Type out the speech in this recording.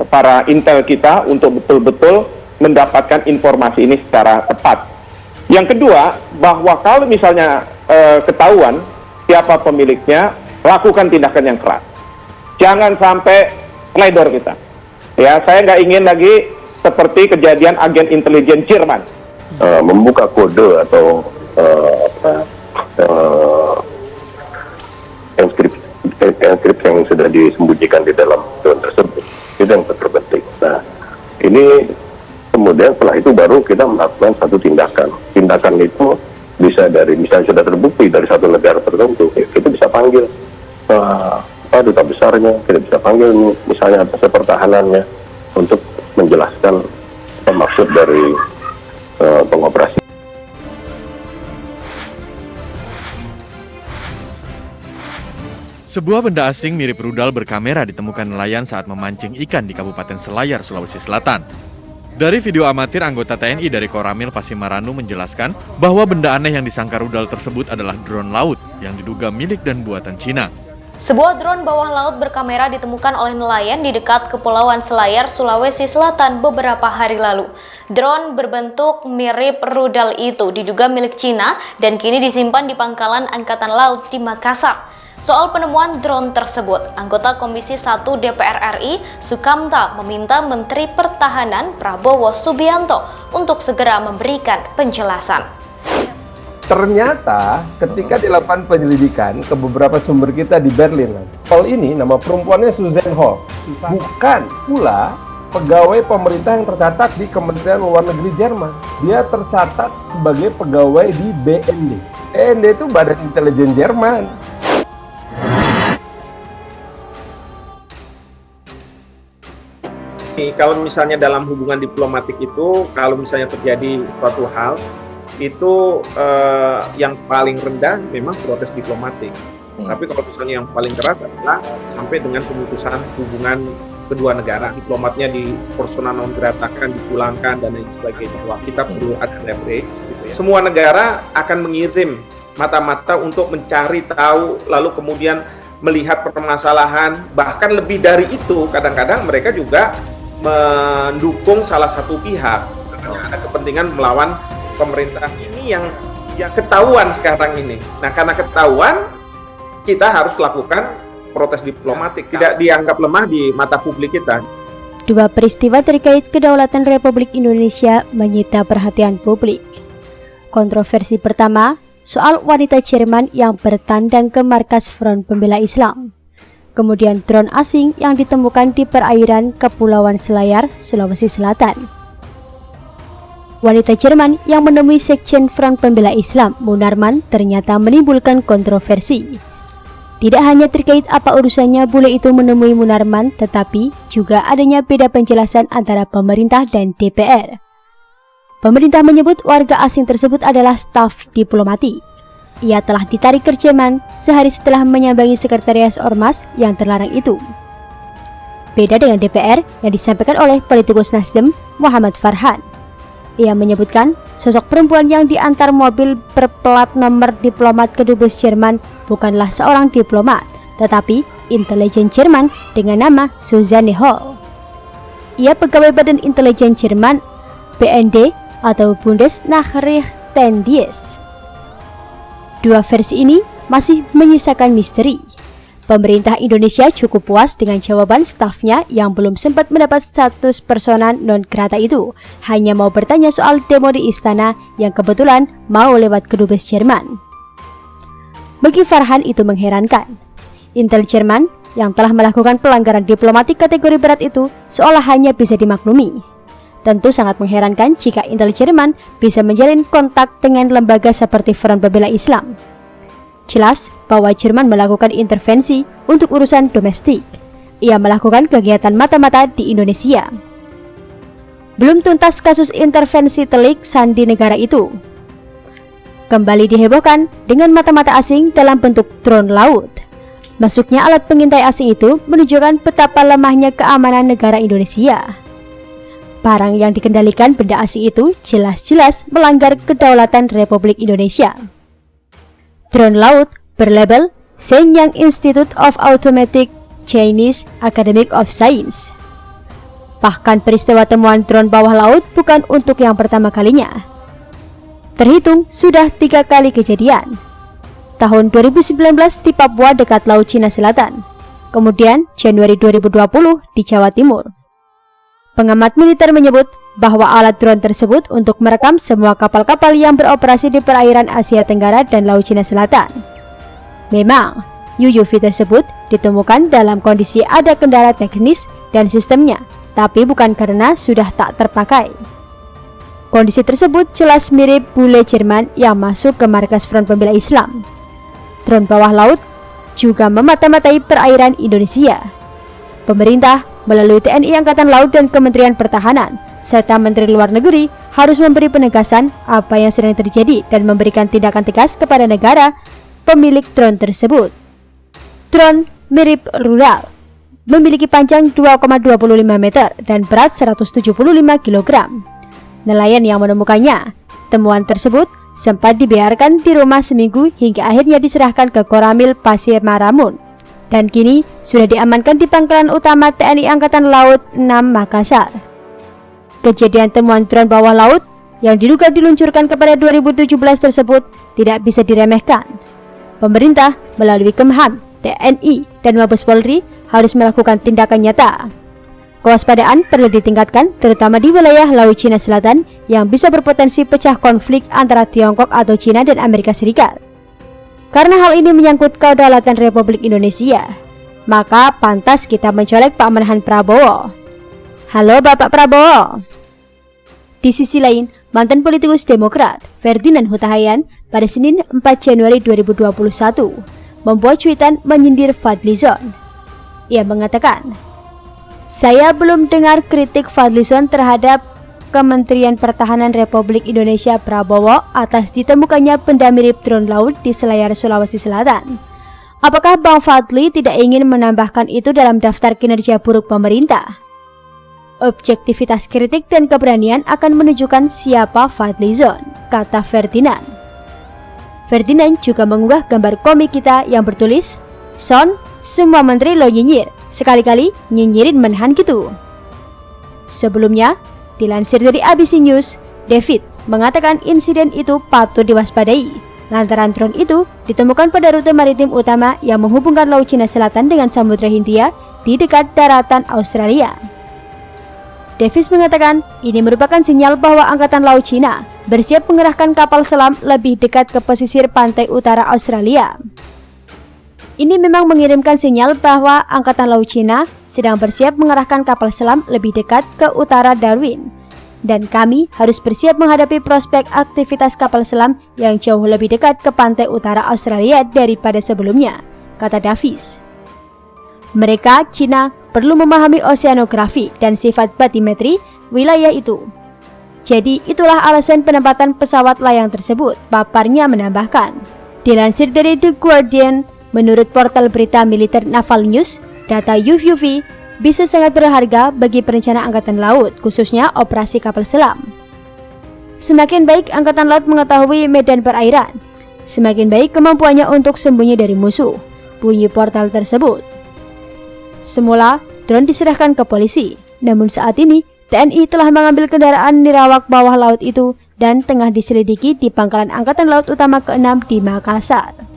para intel kita untuk betul-betul mendapatkan informasi ini secara tepat. Yang kedua, bahwa kalau misalnya ketahuan siapa pemiliknya, lakukan tindakan yang keras. Jangan sampai teledor kita. Ya, saya nggak ingin lagi seperti kejadian agen intelijen Jerman. Membuka kode atau enkripsi yang sudah disembunyikan di dalam drone tersebut, itu yang terpenting. Nah, ini kemudian setelah itu baru kita melakukan satu tindakan. Tindakan itu bisa dari, misalnya sudah terbukti dari satu negara tertentu, kita bisa panggil duta besarnya, kita bisa panggil misalnya atas pertahanannya untuk menjelaskan maksud dari pengoperasi. Sebuah benda asing mirip rudal berkamera ditemukan nelayan saat memancing ikan di Kabupaten Selayar, Sulawesi Selatan. Dari video amatir, anggota TNI dari Koramil Pasimaranu menjelaskan bahwa benda aneh yang disangka rudal tersebut adalah drone laut yang diduga milik dan buatan Cina. Sebuah drone bawah laut berkamera ditemukan oleh nelayan di dekat Kepulauan Selayar, Sulawesi Selatan beberapa hari lalu. Drone berbentuk mirip rudal itu diduga milik Cina dan kini disimpan di Pangkalan Angkatan Laut di Makassar. Soal penemuan drone tersebut, anggota Komisi 1 DPR RI, Sukamta, meminta Menteri Pertahanan Prabowo Subianto untuk segera memberikan penjelasan. Ternyata ketika dilakukan penyelidikan ke beberapa sumber kita di Berlin, Hall ini nama perempuannya Susan Hall, bukan pula pegawai pemerintah yang tercatat di Kementerian Luar Negeri Jerman. Dia tercatat sebagai pegawai di BND. BND itu Badan Intelijen Jerman. Kalau misalnya dalam hubungan diplomatik itu, kalau misalnya terjadi suatu hal, itu yang paling rendah memang protes diplomatik. Tapi kalau misalnya yang paling keras adalah sampai dengan pemutusan hubungan kedua negara. Diplomatnya di persona non gratakan, dipulangkan, dan lain sebagainya. Wah, kita perlu ada leverage. Gitu ya. Semua negara akan mengirim mata-mata untuk mencari tahu, lalu kemudian melihat permasalahan. Bahkan lebih dari itu, kadang-kadang mereka juga mendukung salah satu pihak, ada kepentingan melawan pemerintah. Ini yang ketahuan sekarang ini. Nah, karena ketahuan, kita harus lakukan protes diplomatik, tidak dianggap lemah di mata publik kita. Dua peristiwa terkait kedaulatan Republik Indonesia menyita perhatian publik. Kontroversi pertama, soal wanita Jerman yang bertandang ke markas Front Pembela Islam. Kemudian drone asing yang ditemukan di perairan Kepulauan Selayar, Sulawesi Selatan. Wanita Jerman yang menemui Sekjen Front Pembela Islam, Munarman, ternyata menimbulkan kontroversi. Tidak hanya terkait apa urusannya bule itu menemui Munarman, tetapi juga adanya beda penjelasan antara pemerintah dan DPR. Pemerintah menyebut warga asing tersebut adalah staf diplomatik. Ia telah ditarik ke Jerman sehari setelah menyambangi sekretariat Ormas yang terlarang itu. Beda dengan DPR yang disampaikan oleh politikus Nasdem, Muhammad Farhan. Ia menyebutkan sosok perempuan yang diantar mobil berplat nomor diplomat ke Dubes Jerman bukanlah seorang diplomat, tetapi intelijen Jerman dengan nama Susanne Hall. Ia pegawai Badan Intelijen Jerman, BND atau Bundesnachrichtendienst. Dua versi ini masih menyisakan misteri. Pemerintah Indonesia cukup puas dengan jawaban stafnya yang belum sempat mendapat status persona non grata itu. Hanya mau bertanya soal demo di istana yang kebetulan mau lewat ke Dubes Jerman. Bagi Farhan itu mengherankan. Intel Jerman yang telah melakukan pelanggaran diplomatik kategori berat itu seolah hanya bisa dimaklumi. Tentu sangat mengherankan jika Intel Jerman bisa menjalin kontak dengan lembaga seperti Front Pembela Islam. Jelas bahwa Jerman melakukan intervensi untuk urusan domestik. Ia melakukan kegiatan mata-mata di Indonesia. Belum tuntas kasus intervensi telik sandi negara itu. Kembali dihebohkan dengan mata-mata asing dalam bentuk drone laut. Masuknya alat pengintai asing itu menunjukkan betapa lemahnya keamanan negara Indonesia. Barang yang dikendalikan benda asing itu jelas-jelas melanggar kedaulatan Republik Indonesia. Drone laut berlabel Shenyang Institute of Automatic Chinese Academy of Science. Bahkan peristiwa temuan drone bawah laut bukan untuk yang pertama kalinya. Terhitung sudah 3 kali kejadian. Tahun 2019 di Papua dekat Laut Cina Selatan. Kemudian Januari 2020 di Jawa Timur. Pengamat militer menyebut bahwa alat drone tersebut untuk merekam semua kapal-kapal yang beroperasi di perairan Asia Tenggara dan Laut Cina Selatan. Memang, UUV tersebut ditemukan dalam kondisi ada kendala teknis dan sistemnya, tapi bukan karena sudah tak terpakai. Kondisi tersebut jelas mirip bule Jerman yang masuk ke markas Front Pembela Islam. Drone bawah laut juga memata-matai perairan Indonesia. Pemerintah melalui TNI Angkatan Laut dan Kementerian Pertahanan serta Menteri Luar Negeri harus memberi penegasan apa yang sedang terjadi dan memberikan tindakan tegas kepada negara pemilik drone tersebut. Drone mirip rudal, memiliki panjang 2,25 meter dan berat 175 kg. Nelayan yang menemukannya, temuan tersebut sempat dibiarkan di rumah seminggu hingga akhirnya diserahkan ke Koramil Pasir Maramun dan kini sudah diamankan di pangkalan utama TNI Angkatan Laut 6 Makassar. Kejadian temuan drone bawah laut yang diduga diluncurkan kepada 2017 tersebut tidak bisa diremehkan. Pemerintah melalui Kemhan, TNI, dan Mabes Polri harus melakukan tindakan nyata. Kewaspadaan perlu ditingkatkan terutama di wilayah Laut Cina Selatan yang bisa berpotensi pecah konflik antara Tiongkok atau Cina dan Amerika Serikat. Karena hal ini menyangkut kedaulatan Republik Indonesia, maka pantas kita mencolek Pak Menahan Prabowo. Halo Bapak Prabowo. Di sisi lain, mantan politikus Demokrat Ferdinand Huta Hayan pada Senin 4 Januari 2021 membuat cuitan menyindir Fadlizon. Ia mengatakan, "Saya belum dengar kritik Fadlizon terhadap Kementerian Pertahanan Republik Indonesia Prabowo atas ditemukannya benda mirip drone laut di Selayar Sulawesi Selatan. Apakah Bang Fadli tidak ingin menambahkan itu dalam daftar kinerja buruk pemerintah? Objektivitas kritik dan keberanian akan menunjukkan siapa Fadlizon," kata Ferdinand. Ferdinand juga mengunggah gambar komik kita yang bertulis, "Son, semua menteri lo nyinyir, sekali-kali nyinyirin Menahan gitu." Sebelumnya, dilansir dari ABC News, David mengatakan insiden itu patut diwaspadai lantaran drone itu ditemukan pada rute maritim utama yang menghubungkan Laut Cina Selatan dengan Samudra Hindia di dekat daratan Australia. Davis mengatakan ini merupakan sinyal bahwa Angkatan Laut Cina bersiap mengerahkan kapal selam lebih dekat ke pesisir pantai utara Australia. Ini memang mengirimkan sinyal bahwa Angkatan Laut Cina sedang bersiap mengerahkan kapal selam lebih dekat ke utara Darwin. Dan kami harus bersiap menghadapi prospek aktivitas kapal selam yang jauh lebih dekat ke pantai utara Australia daripada sebelumnya, kata Davis. Mereka, Cina, perlu memahami oseanografi dan sifat batimetri wilayah itu. Jadi itulah alasan penempatan pesawat layang tersebut, paparnya menambahkan. Dilansir dari The Guardian, menurut portal berita militer Naval News, data UUV bisa sangat berharga bagi perencana Angkatan Laut, khususnya operasi kapal selam. Semakin baik Angkatan Laut mengetahui medan perairan, semakin baik kemampuannya untuk sembunyi dari musuh, bunyi portal tersebut. Semula, drone diserahkan ke polisi, namun saat ini TNI telah mengambil kendaraan nirawak bawah laut itu dan tengah diselidiki di Pangkalan Angkatan Laut Utama ke-6 di Makassar.